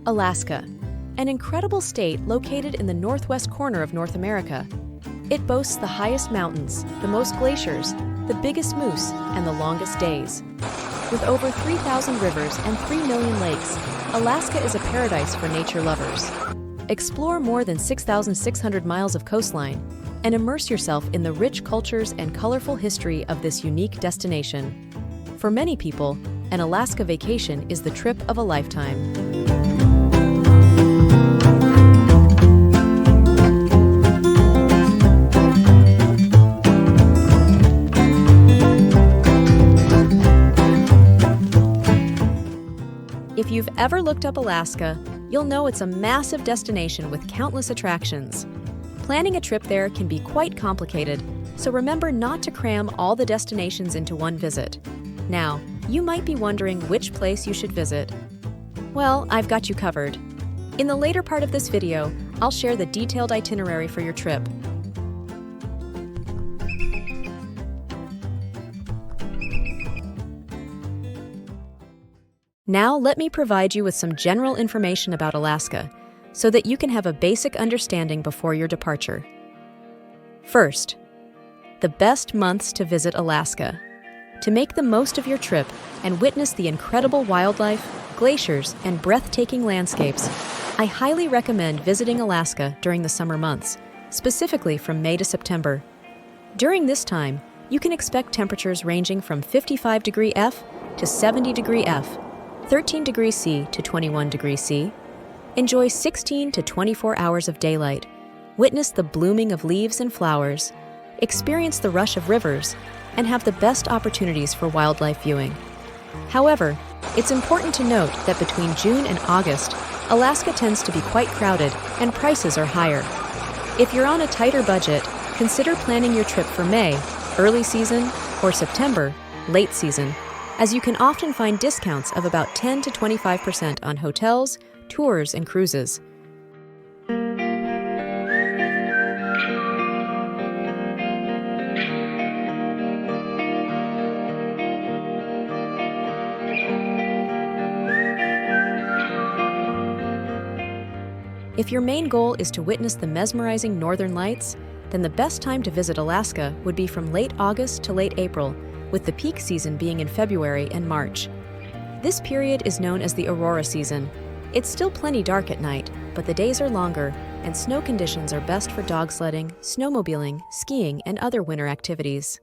Alaska, an incredible state located in the northwest corner of North America. It boasts the highest mountains, the most glaciers, the biggest moose, and the longest days. With over 3,000 rivers and 3 million lakes, Alaska is a paradise for nature lovers. Explore more than 6,600 miles of coastline and immerse yourself in the rich cultures and colorful history of this unique destination. For many people, an Alaska vacation is the trip of a lifetime. If you've ever looked up Alaska, you'll know it's a massive destination with countless attractions. Planning a trip there can be quite complicated, so remember not to cram all the destinations into one visit. Now, you might be wondering which place you should visit. Well, I've got you covered. In the later part of this video, I'll share the detailed itinerary for your trip. Now let me provide you with some general information about Alaska, so that you can have a basic understanding before your departure. First, the best months to visit Alaska. To make the most of your trip and witness the incredible wildlife, glaciers, and breathtaking landscapes, I highly recommend visiting Alaska during the summer months, specifically from May to September. During this time, you can expect temperatures ranging from 55 degrees F to 70 degrees F, 13 degrees C to 21 degrees C. Enjoy 16 to 24 hours of daylight. Witness the blooming of leaves and flowers. Experience the rush of rivers, and have the best opportunities for wildlife viewing. However, it's important to note that between June and August, Alaska tends to be quite crowded and prices are higher. If you're on a tighter budget, consider planning your trip for May, early season, or September, late season, as you can often find discounts of about 10 to 25% on hotels, tours, and cruises. If your main goal is to witness the mesmerizing northern lights, then the best time to visit Alaska would be from late August to late April, with the peak season being in February and March. This period is known as the aurora season. It's still plenty dark at night, but the days are longer, and snow conditions are best for dog sledding, snowmobiling, skiing, and other winter activities.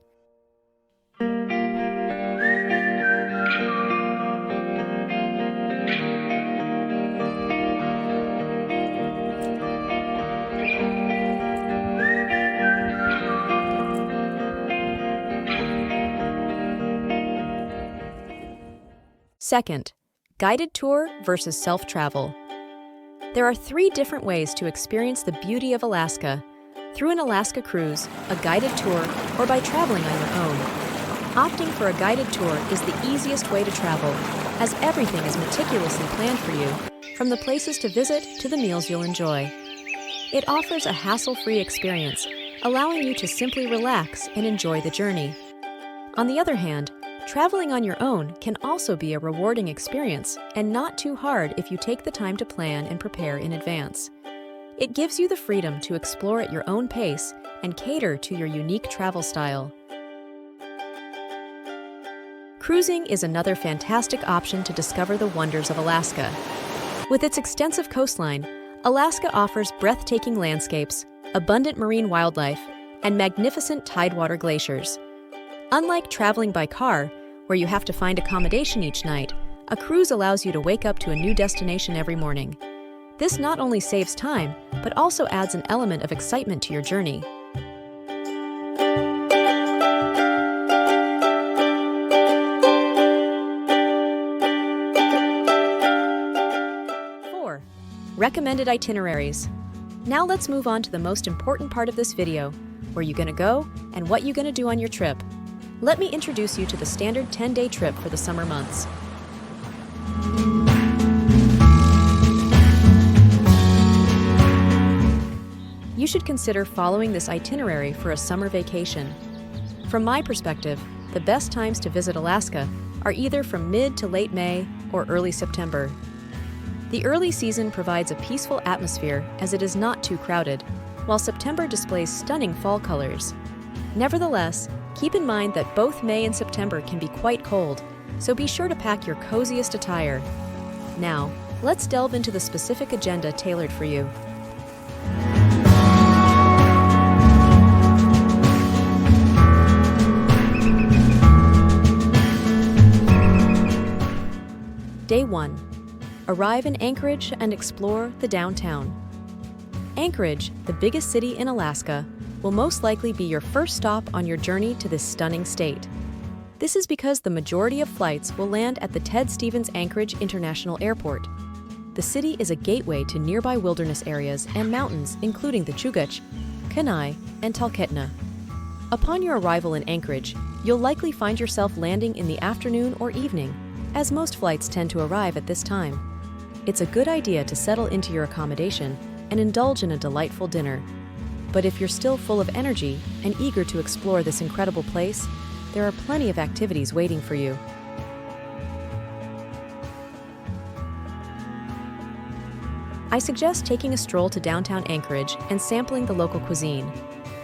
Second, guided tour versus self-travel. There are 3 different ways to experience the beauty of Alaska: through an Alaska cruise, a guided tour, or by traveling on your own. Opting for a guided tour is the easiest way to travel, as everything is meticulously planned for you, from the places to visit to the meals you'll enjoy. It offers a hassle-free experience, allowing you to simply relax and enjoy the journey. On the other hand, traveling on your own can also be a rewarding experience and not too hard if you take the time to plan and prepare in advance. It gives you the freedom to explore at your own pace and cater to your unique travel style. Cruising is another fantastic option to discover the wonders of Alaska. With its extensive coastline, Alaska offers breathtaking landscapes, abundant marine wildlife, and magnificent tidewater glaciers. Unlike traveling by car, where you have to find accommodation each night, a cruise allows you to wake up to a new destination every morning. This not only saves time, but also adds an element of excitement to your journey. Recommended itineraries. Now let's move on to the most important part of this video: where you gonna go and what you gonna do on your trip. Let me introduce you to the standard 10-day trip for the summer months. You should consider following this itinerary for a summer vacation. From my perspective, the best times to visit Alaska are either from mid to late May or early September. The early season provides a peaceful atmosphere as it is not too crowded, while September displays stunning fall colors. Nevertheless, keep in mind that both May and September can be quite cold, so be sure to pack your coziest attire. Now, let's delve into the specific agenda tailored for you. Day 1. Arrive in Anchorage and explore the downtown. Anchorage, the biggest city in Alaska, will most likely be your first stop on your journey to this stunning state. This is because the majority of flights will land at the Ted Stevens Anchorage International Airport. The city is a gateway to nearby wilderness areas and mountains including the Chugach, Kenai, and Talkeetna. Upon your arrival in Anchorage, you'll likely find yourself landing in the afternoon or evening, as most flights tend to arrive at this time. It's a good idea to settle into your accommodation and indulge in a delightful dinner. But if you're still full of energy and eager to explore this incredible place, there are plenty of activities waiting for you. I suggest taking a stroll to downtown Anchorage and sampling the local cuisine.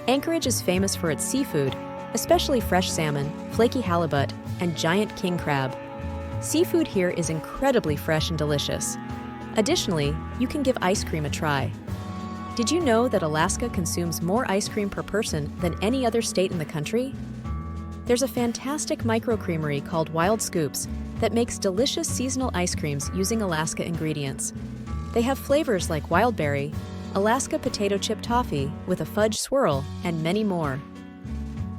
Anchorage is famous for its seafood, especially fresh salmon, flaky halibut, and giant king crab. Seafood here is incredibly fresh and delicious. Additionally, you can give ice cream a try. Did you know that Alaska consumes more ice cream per person than any other state in the country? There's a fantastic microcreamery called Wild Scoops that makes delicious seasonal ice creams using Alaska ingredients. They have flavors like wild berry, Alaska potato chip toffee with a fudge swirl, and many more.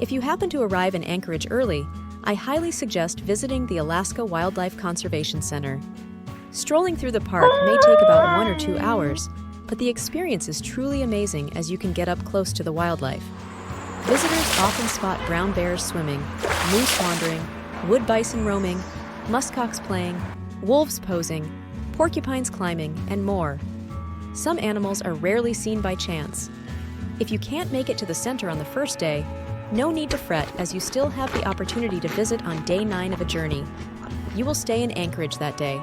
If you happen to arrive in Anchorage early, I highly suggest visiting the Alaska Wildlife Conservation Center. Strolling through the park may take about 1 or 2 hours, but the experience is truly amazing as you can get up close to the wildlife. Visitors often spot brown bears swimming, moose wandering, wood bison roaming, muskox playing, wolves posing, porcupines climbing, and more. Some animals are rarely seen by chance. If you can't make it to the center on the first day, no need to fret as you still have the opportunity to visit on day 9 of a journey. You will stay in Anchorage that day.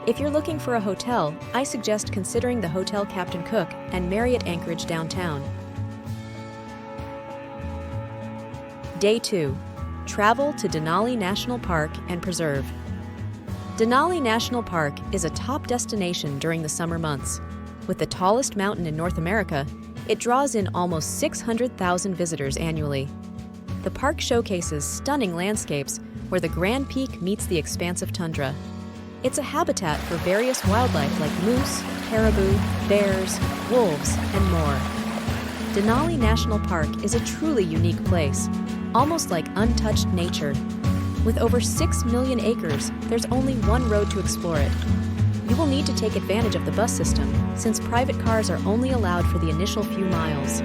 If you're looking for a hotel, I suggest considering the Hotel Captain Cook and Marriott Anchorage downtown. Day 2. Travel to Denali National Park and Preserve. Denali National Park is a top destination during the summer months. With the tallest mountain in North America, it draws in almost 600,000 visitors annually. The park showcases stunning landscapes where the Grand Peak meets the expansive tundra. It's a habitat for various wildlife like moose, caribou, bears, wolves, and more. Denali National Park is a truly unique place, almost like untouched nature. With over 6 million acres, there's only one road to explore it. You will need to take advantage of the bus system, since private cars are only allowed for the initial few miles.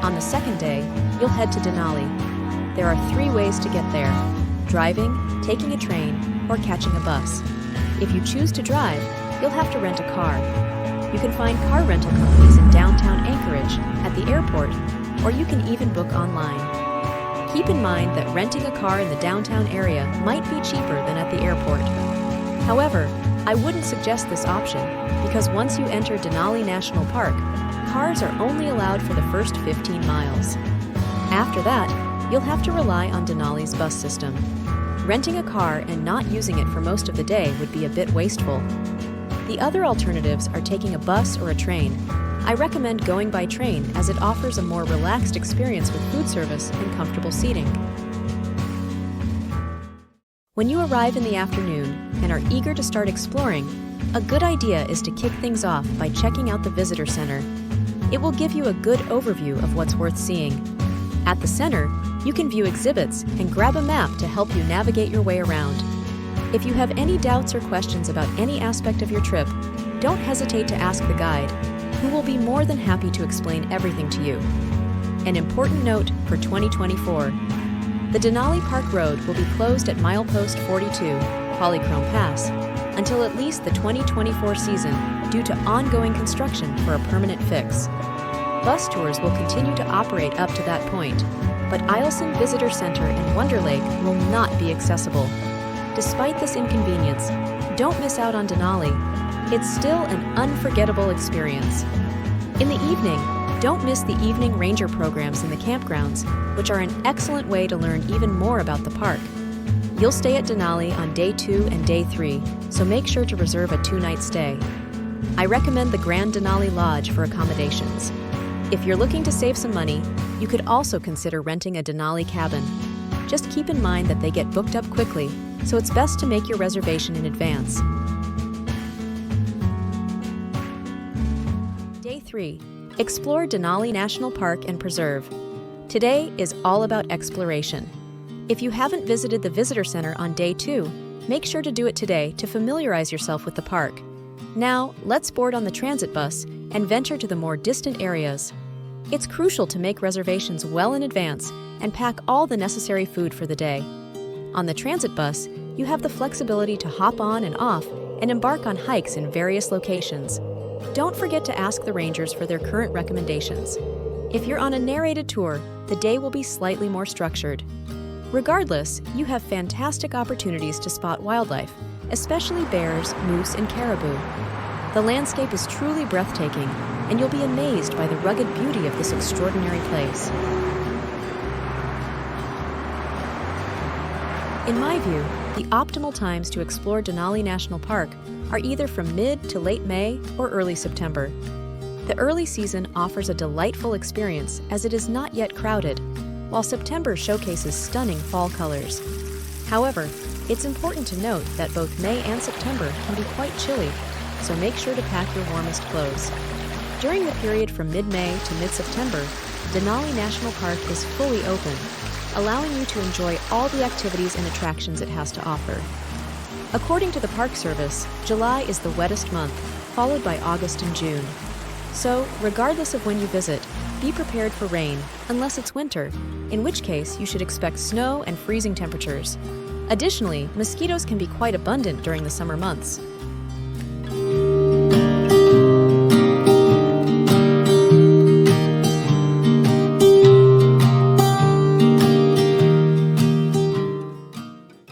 On the second day, you'll head to Denali. There are 3 ways to get there: driving, taking a train, or catching a bus. If you choose to drive, you'll have to rent a car. You can find car rental companies in downtown Anchorage, at the airport, or you can even book online. Keep in mind that renting a car in the downtown area might be cheaper than at the airport. However, I wouldn't suggest this option because once you enter Denali National Park, cars are only allowed for the first 15 miles. After that, you'll have to rely on Denali's bus system. Renting a car and not using it for most of the day would be a bit wasteful. The other alternatives are taking a bus or a train. I recommend going by train as it offers a more relaxed experience with food service and comfortable seating. When you arrive in the afternoon and are eager to start exploring, a good idea is to kick things off by checking out the visitor center. It will give you a good overview of what's worth seeing. At the center, you can view exhibits and grab a map to help you navigate your way around. If you have any doubts or questions about any aspect of your trip, don't hesitate to ask the guide, who will be more than happy to explain everything to you. An important note for 2024: The Denali Park Road will be closed at milepost 42, Polychrome Pass, until at least the 2024 season due to ongoing construction for a permanent fix. Bus tours will continue to operate up to that point, but Eielson Visitor Center and Wonder Lake will not be accessible. Despite this inconvenience, don't miss out on Denali. It's still an unforgettable experience. In the evening, don't miss the evening ranger programs in the campgrounds, which are an excellent way to learn even more about the park. You'll stay at Denali on day 2 and day 3, so make sure to reserve a 2-night stay. I recommend the Grand Denali Lodge for accommodations. If you're looking to save some money, you could also consider renting a Denali cabin. Just keep in mind that they get booked up quickly, so it's best to make your reservation in advance. Day 3. Explore Denali National Park and Preserve. Today is all about exploration. If you haven't visited the Visitor Center on day 2, make sure to do it today to familiarize yourself with the park. Now, let's board on the transit bus and venture to the more distant areas. It's crucial to make reservations well in advance and pack all the necessary food for the day. On the transit bus, you have the flexibility to hop on and off and embark on hikes in various locations. Don't forget to ask the rangers for their current recommendations. If you're on a narrated tour, the day will be slightly more structured. Regardless, you have fantastic opportunities to spot wildlife, especially bears, moose, and caribou. The landscape is truly breathtaking, and you'll be amazed by the rugged beauty of this extraordinary place. In my view, the optimal times to explore Denali National Park are either from mid to late May or early September. The early season offers a delightful experience as it is not yet crowded, while September showcases stunning fall colors. However, it's important to note that both May and September can be quite chilly, so make sure to pack your warmest clothes. During the period from mid-May to mid-September, Denali National Park is fully open, allowing you to enjoy all the activities and attractions it has to offer. According to the Park Service, July is the wettest month, followed by August and June. So, regardless of when you visit, be prepared for rain, unless it's winter, in which case you should expect snow and freezing temperatures. Additionally, mosquitoes can be quite abundant during the summer months.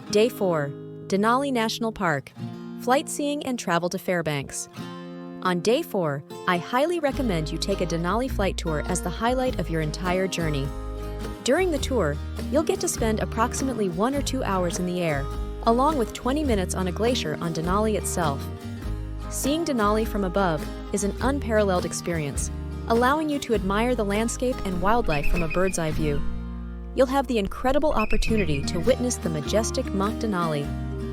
Day 4. Denali National Park. Flightseeing and travel to Fairbanks. On Day 4, I highly recommend you take a Denali flight tour as the highlight of your entire journey. During the tour, you'll get to spend approximately 1 or 2 hours in the air, along with 20 minutes on a glacier on Denali itself. Seeing Denali from above is an unparalleled experience, allowing you to admire the landscape and wildlife from a bird's-eye view. You'll have the incredible opportunity to witness the majestic Mount Denali,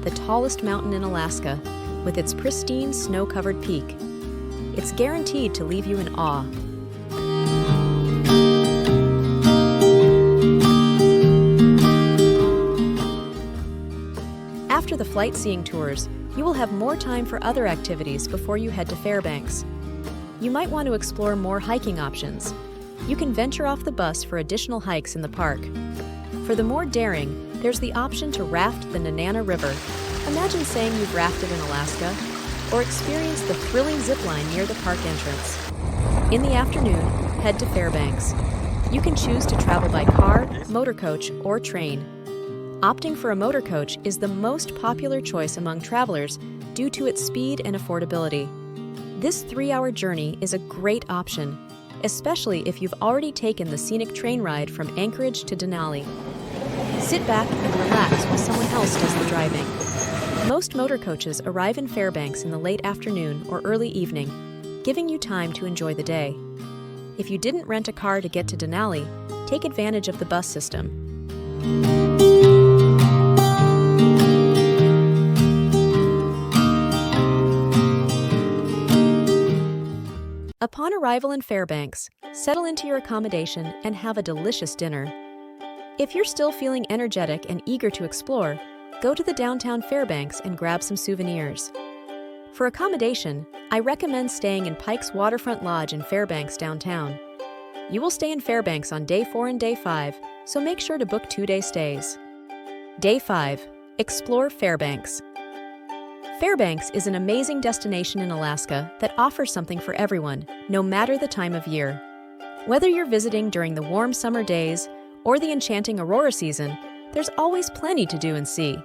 the tallest mountain in Alaska, with its pristine snow-covered peak. It's guaranteed to leave you in awe. After the Flightseeing tours, you will have more time for other activities before you head to Fairbanks. You might want to explore more hiking options. You can venture off the bus for additional hikes in the park. For the more daring, there's the option to raft the Nenana River. Imagine saying you've rafted in Alaska, or experience the thrilling zip line near the park entrance. In the afternoon, head to Fairbanks. You can choose to travel by car, motor coach, or train. Opting for a motor coach is the most popular choice among travelers due to its speed and affordability. This 3-hour journey is a great option, especially if you've already taken the scenic train ride from Anchorage to Denali. Sit back and relax while someone else does the driving. Most motor coaches arrive in Fairbanks in the late afternoon or early evening, giving you time to enjoy the day. If you didn't rent a car to get to Denali, take advantage of the bus system. Upon arrival in Fairbanks, settle into your accommodation and have a delicious dinner. If you're still feeling energetic and eager to explore, go to the downtown Fairbanks and grab some souvenirs. For accommodation, I recommend staying in Pike's Waterfront Lodge in Fairbanks downtown. You will stay in Fairbanks on Day 4 and Day 5, so make sure to book 2-day stays. Day 5. Explore Fairbanks. Fairbanks is an amazing destination in Alaska that offers something for everyone, no matter the time of year. Whether you're visiting during the warm summer days or the enchanting aurora season, there's always plenty to do and see.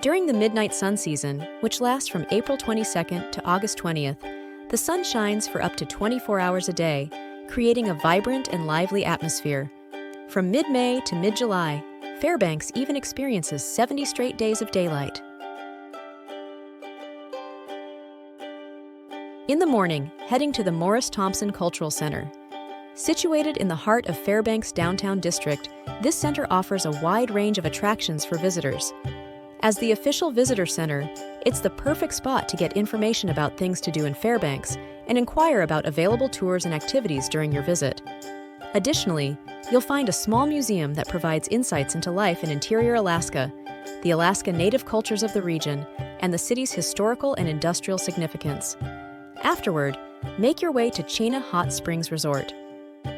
During the midnight sun season, which lasts from April 22nd to August 20th, the sun shines for up to 24 hours a day, creating a vibrant and lively atmosphere. From mid-May to mid-July, Fairbanks even experiences 70 straight days of daylight. In the morning, heading to the Morris Thompson Cultural Center. Situated in the heart of Fairbanks' downtown district, this center offers a wide range of attractions for visitors. As the official visitor center, it's the perfect spot to get information about things to do in Fairbanks and inquire about available tours and activities during your visit. Additionally, you'll find a small museum that provides insights into life in interior Alaska, the Alaska native cultures of the region, and the city's historical and industrial significance. Afterward, make your way to Chena Hot Springs Resort.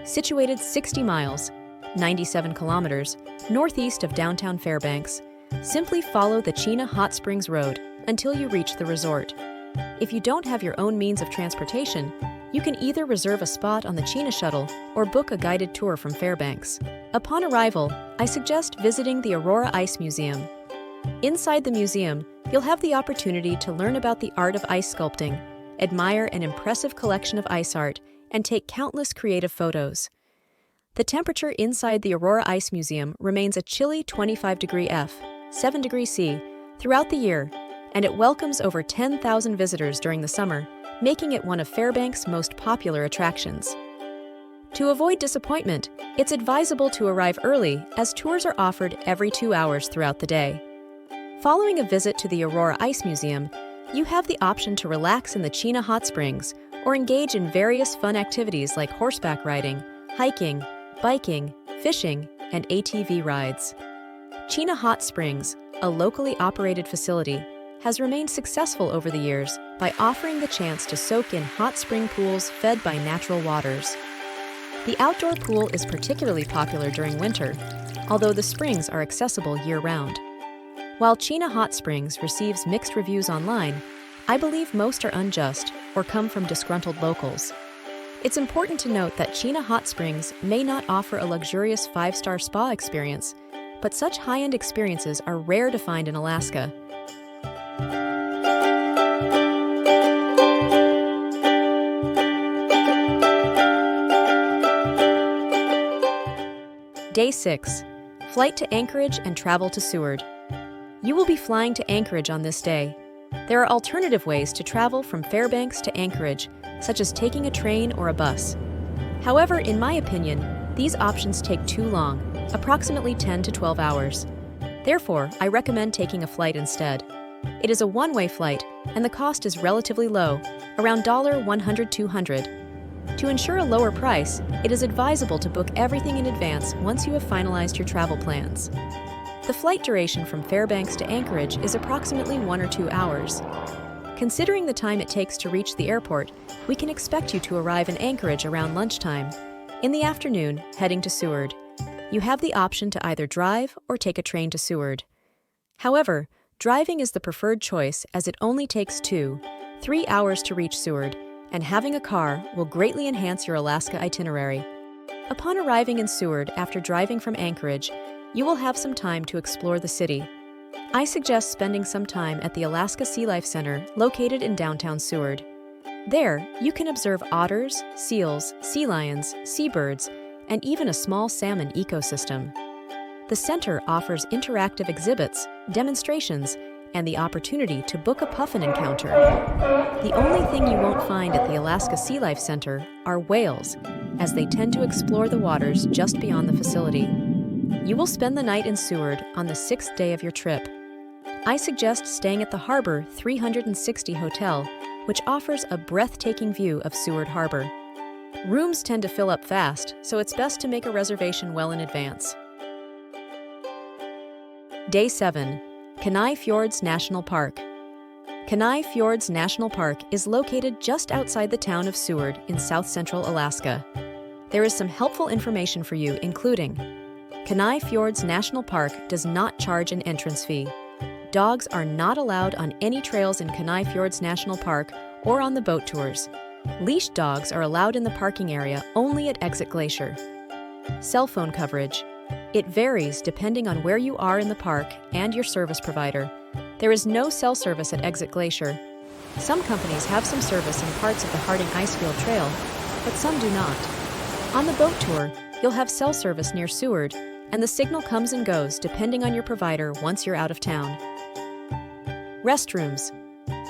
Situated 60 miles, 97 kilometers, northeast of downtown Fairbanks, simply follow the Chena Hot Springs Road until you reach the resort. If you don't have your own means of transportation, you can either reserve a spot on the Chena Shuttle or book a guided tour from Fairbanks. Upon arrival, I suggest visiting the Aurora Ice Museum. Inside the museum, you'll have the opportunity to learn about the art of ice sculpting, admire an impressive collection of ice art, and take countless creative photos. The temperature inside the Aurora Ice Museum remains a chilly 25° F, 7° C, throughout the year, and it welcomes over 10,000 visitors during the summer, making it one of Fairbanks' most popular attractions. To avoid disappointment, it's advisable to arrive early as tours are offered every 2 hours throughout the day. Following a visit to the Aurora Ice Museum, you have the option to relax in the Chena Hot Springs or engage in various fun activities like horseback riding, hiking, biking, fishing, and ATV rides. Chena Hot Springs, a locally operated facility, has remained successful over the years by offering the chance to soak in hot spring pools fed by natural waters. The outdoor pool is particularly popular during winter, although the springs are accessible year-round. While Chena Hot Springs receives mixed reviews online, I believe most are unjust or come from disgruntled locals. It's important to note that Chena Hot Springs may not offer a luxurious 5-star spa experience, but such high-end experiences are rare to find in Alaska. Day 6. Flight to Anchorage and travel to Seward. You will be flying to Anchorage on this day. There are alternative ways to travel from Fairbanks to Anchorage, such as taking a train or a bus. However, in my opinion, these options take too long, approximately 10 to 12 hours. Therefore, I recommend taking a flight instead. It is a one-way flight, and the cost is relatively low, around $100–200. To ensure a lower price, it is advisable to book everything in advance once you have finalized your travel plans. The flight duration from Fairbanks to Anchorage is approximately 1 or 2 hours. Considering the time it takes to reach the airport, we can expect you to arrive in Anchorage around lunchtime. In the afternoon, heading to Seward. You have the option to either drive or take a train to Seward. However, driving is the preferred choice as it only takes 2–3 hours to reach Seward, and having a car will greatly enhance your Alaska itinerary. Upon arriving in Seward after driving from Anchorage, you will have some time to explore the city. I suggest spending some time at the Alaska Sea Life Center located in downtown Seward. There, you can observe otters, seals, sea lions, seabirds, and even a small salmon ecosystem. The center offers interactive exhibits, demonstrations, and the opportunity to book a puffin encounter. The only thing you won't find at the Alaska Sea Life Center are whales, as they tend to explore the waters just beyond the facility. You will spend the night in Seward on the 6th day of your trip. I suggest staying at the Harbor 360 Hotel, which offers a breathtaking view of Seward Harbor. Rooms tend to fill up fast, so it's best to make a reservation well in advance. Day 7. Kenai Fjords National Park. Kenai Fjords National Park is located just outside the town of Seward in south-central Alaska. There is some helpful information for you, including Kenai Fjords National Park does not charge an entrance fee. Dogs are not allowed on any trails in Kenai Fjords National Park or on the boat tours. Leashed dogs are allowed in the parking area only at Exit Glacier. Cell phone coverage. It varies depending on where you are in the park and your service provider. There is no cell service at Exit Glacier. Some companies have some service in parts of the Harding Icefield Trail, but some do not. On the boat tour, you'll have cell service near Seward, and the signal comes and goes depending on your provider once you're out of town. Restrooms.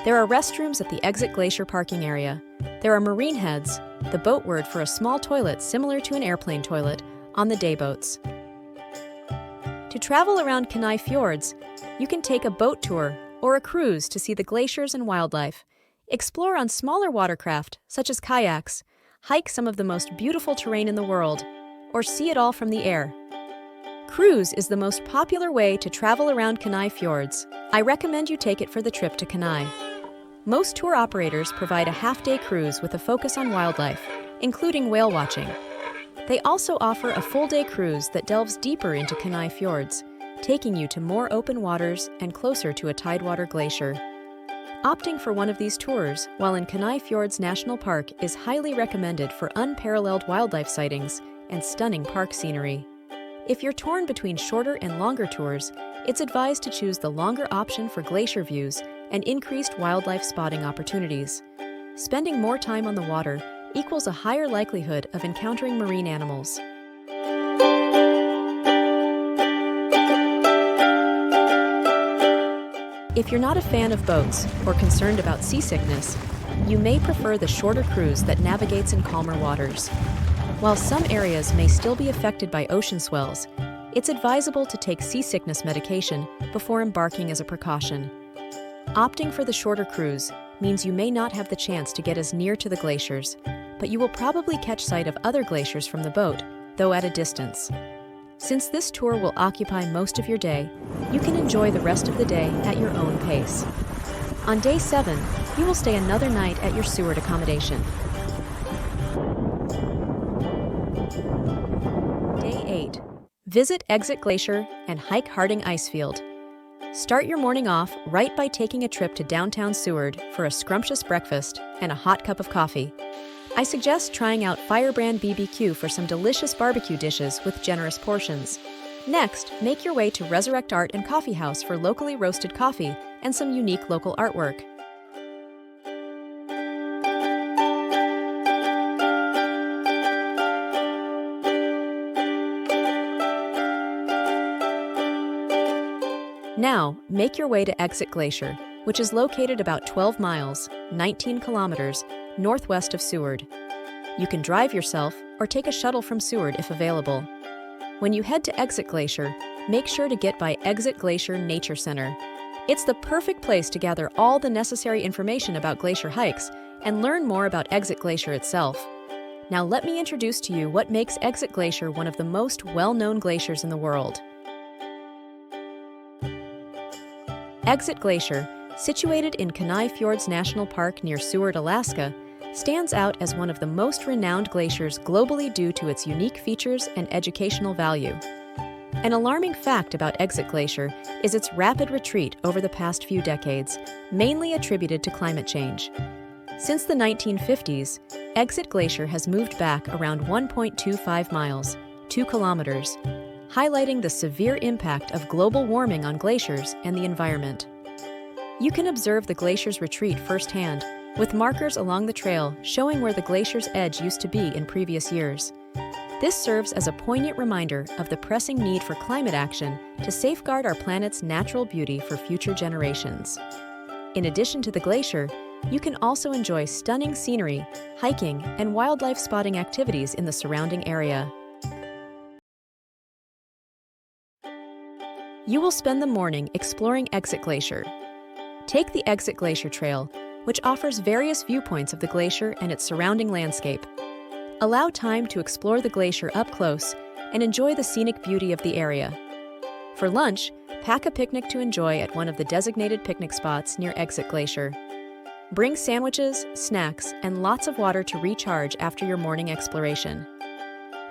There are restrooms at the Exit Glacier parking area. There are marine heads, the boat word for a small toilet similar to an airplane toilet, on the day boats. To travel around Kenai Fjords, you can take a boat tour or a cruise to see the glaciers and wildlife, explore on smaller watercraft such as kayaks, hike some of the most beautiful terrain in the world, or see it all from the air. Cruise is the most popular way to travel around Kenai Fjords. I recommend you take it for the trip to Kenai. Most tour operators provide a half-day cruise with a focus on wildlife, including whale watching. They also offer a full-day cruise that delves deeper into Kenai Fjords, taking you to more open waters and closer to a tidewater glacier. Opting for one of these tours while in Kenai Fjords National Park is highly recommended for unparalleled wildlife sightings and stunning park scenery. If you're torn between shorter and longer tours, it's advised to choose the longer option for glacier views and increased wildlife spotting opportunities. Spending more time on the water equals a higher likelihood of encountering marine animals. If you're not a fan of boats or concerned about seasickness, you may prefer the shorter cruise that navigates in calmer waters. While some areas may still be affected by ocean swells, it's advisable to take seasickness medication before embarking as a precaution. Opting for the shorter cruise means you may not have the chance to get as near to the glaciers, but you will probably catch sight of other glaciers from the boat, though at a distance. Since this tour will occupy most of your day, you can enjoy the rest of the day at your own pace. On day 7, you will stay another night at your Seward accommodation. Day 8. Visit Exit Glacier and hike Harding Icefield. Start your morning off right by taking a trip to downtown Seward for a scrumptious breakfast and a hot cup of coffee. I suggest trying out Firebrand BBQ for some delicious barbecue dishes with generous portions. Next, make your way to Resurrect Art and Coffee House for locally roasted coffee and some unique local artwork. Now, make your way to Exit Glacier, which is located about 12 miles, 19 kilometers, northwest of Seward. You can drive yourself or take a shuttle from Seward if available. When you head to Exit Glacier, make sure to get by Exit Glacier Nature Center. It's the perfect place to gather all the necessary information about glacier hikes and learn more about Exit Glacier itself. Now let me introduce to you what makes Exit Glacier one of the most well-known glaciers in the world. Exit Glacier, situated in Kenai Fjords National Park near Seward, Alaska, stands out as one of the most renowned glaciers globally due to its unique features and educational value. An alarming fact about Exit Glacier is its rapid retreat over the past few decades, mainly attributed to climate change. Since the 1950s, Exit Glacier has moved back around 1.25 miles, 2 kilometers, highlighting the severe impact of global warming on glaciers and the environment. You can observe the glacier's retreat firsthand, with markers along the trail showing where the glacier's edge used to be in previous years. This serves as a poignant reminder of the pressing need for climate action to safeguard our planet's natural beauty for future generations. In addition to the glacier, you can also enjoy stunning scenery, hiking, and wildlife spotting activities in the surrounding area. You will spend the morning exploring Exit Glacier. Take the Exit Glacier Trail, which offers various viewpoints of the glacier and its surrounding landscape. Allow time to explore the glacier up close and enjoy the scenic beauty of the area. For lunch, pack a picnic to enjoy at one of the designated picnic spots near Exit Glacier. Bring sandwiches, snacks, and lots of water to recharge after your morning exploration.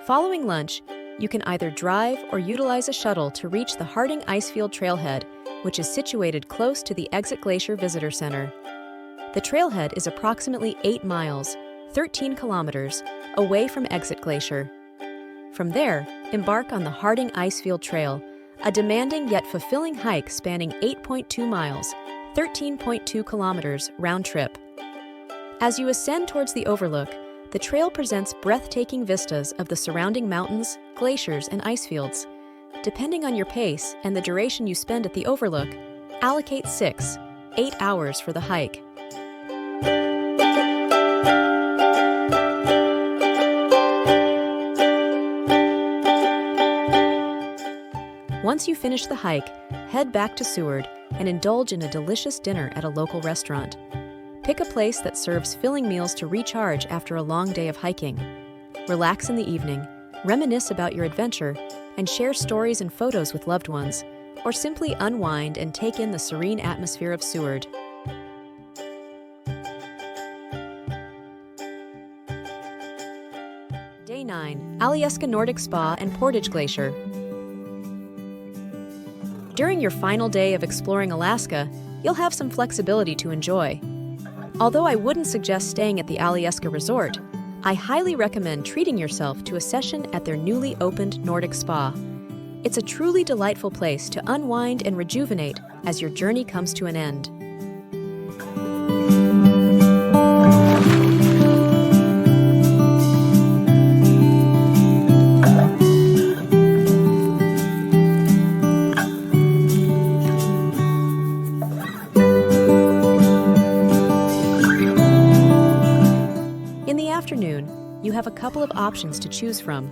Following lunch, you can either drive or utilize a shuttle to reach the Harding Icefield trailhead, which is situated close to the Exit Glacier Visitor Center. The trailhead is approximately 8 miles, 13 kilometers, away from Exit Glacier. From there, embark on the Harding Icefield Trail, a demanding yet fulfilling hike spanning 8.2 miles, 13.2 kilometers round trip. As you ascend towards the overlook, the trail presents breathtaking vistas of the surrounding mountains, glaciers, and ice fields. Depending on your pace and the duration you spend at the overlook, allocate 6-8 hours for the hike. Once you finish the hike, head back to Seward and indulge in a delicious dinner at a local restaurant. Pick a place that serves filling meals to recharge after a long day of hiking. Relax in the evening, reminisce about your adventure, and share stories and photos with loved ones, or simply unwind and take in the serene atmosphere of Seward. Day 9, Alyeska Nordic Spa and Portage Glacier. During your final day of exploring Alaska, you'll have some flexibility to enjoy. Although I wouldn't suggest staying at the Alyeska Resort, I highly recommend treating yourself to a session at their newly opened Nordic Spa. It's a truly delightful place to unwind and rejuvenate as your journey comes to an end. You have a couple of options to choose from.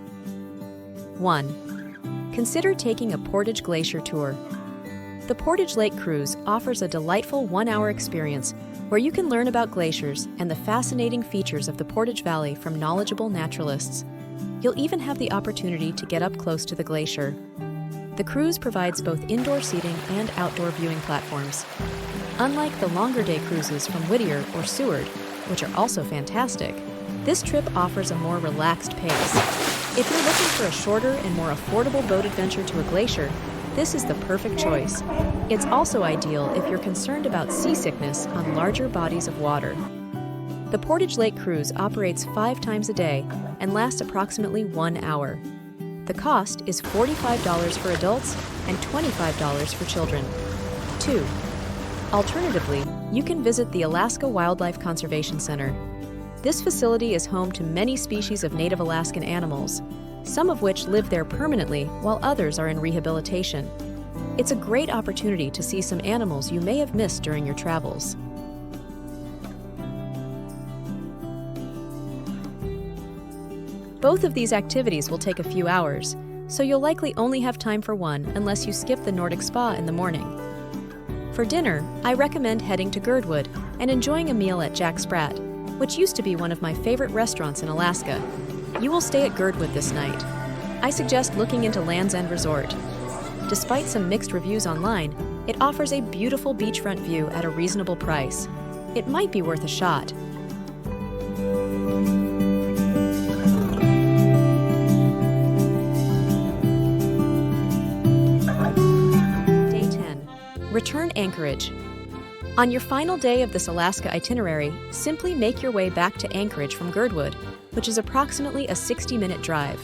1. Consider taking a Portage Glacier tour. The Portage Lake Cruise offers a delightful 1-hour experience where you can learn about glaciers and the fascinating features of the Portage Valley from knowledgeable naturalists. You'll even have the opportunity to get up close to the glacier. The cruise provides both indoor seating and outdoor viewing platforms. Unlike the longer day cruises from Whittier or Seward, which are also fantastic, this trip offers a more relaxed pace. If you're looking for a shorter and more affordable boat adventure to a glacier, this is the perfect choice. It's also ideal if you're concerned about seasickness on larger bodies of water. The Portage Lake Cruise operates 5 times a day and lasts approximately 1 hour. The cost is $45 for adults and $25 for children. 2. Alternatively, you can visit the Alaska Wildlife Conservation Center. This facility is home to many species of native Alaskan animals, some of which live there permanently while others are in rehabilitation. It's a great opportunity to see some animals you may have missed during your travels. Both of these activities will take a few hours, so you'll likely only have time for one unless you skip the Nordic Spa in the morning. For dinner, I recommend heading to Girdwood and enjoying a meal at Jack Sprat, which used to be one of my favorite restaurants in Alaska. You will stay at Girdwood this night. I suggest looking into Land's End Resort. Despite some mixed reviews online, it offers a beautiful beachfront view at a reasonable price. It might be worth a shot. Day 10. Return Anchorage. On your final day of this Alaska itinerary, simply make your way back to Anchorage from Girdwood, which is approximately a 60-minute drive.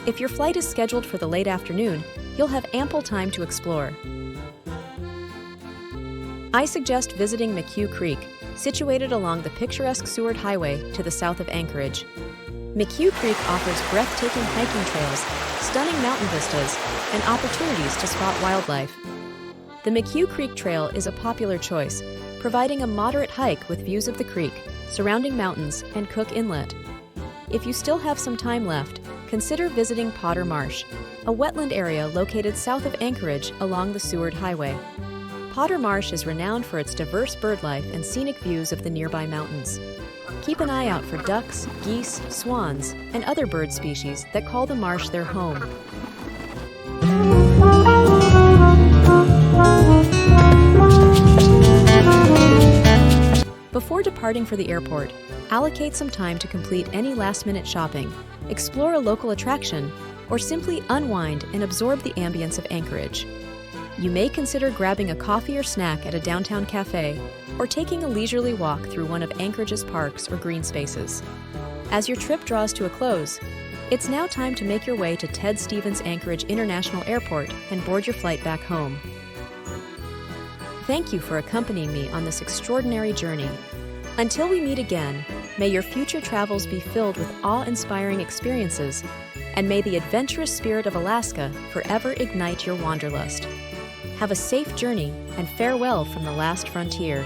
If your flight is scheduled for the late afternoon, you'll have ample time to explore. I suggest visiting McHugh Creek, situated along the picturesque Seward Highway to the south of Anchorage. McHugh Creek offers breathtaking hiking trails, stunning mountain vistas, and opportunities to spot wildlife. The McHugh Creek Trail is a popular choice, providing a moderate hike with views of the creek, surrounding mountains, and Cook Inlet. If you still have some time left, consider visiting Potter Marsh, a wetland area located south of Anchorage along the Seward Highway. Potter Marsh is renowned for its diverse birdlife and scenic views of the nearby mountains. Keep an eye out for ducks, geese, swans, and other bird species that call the marsh their home. Before departing for the airport, allocate some time to complete any last-minute shopping, explore a local attraction, or simply unwind and absorb the ambience of Anchorage. You may consider grabbing a coffee or snack at a downtown cafe, or taking a leisurely walk through one of Anchorage's parks or green spaces. As your trip draws to a close, it's now time to make your way to Ted Stevens Anchorage International Airport and board your flight back home. Thank you for accompanying me on this extraordinary journey. Until we meet again, may your future travels be filled with awe-inspiring experiences, and may the adventurous spirit of Alaska forever ignite your wanderlust. Have a safe journey and farewell from the last frontier.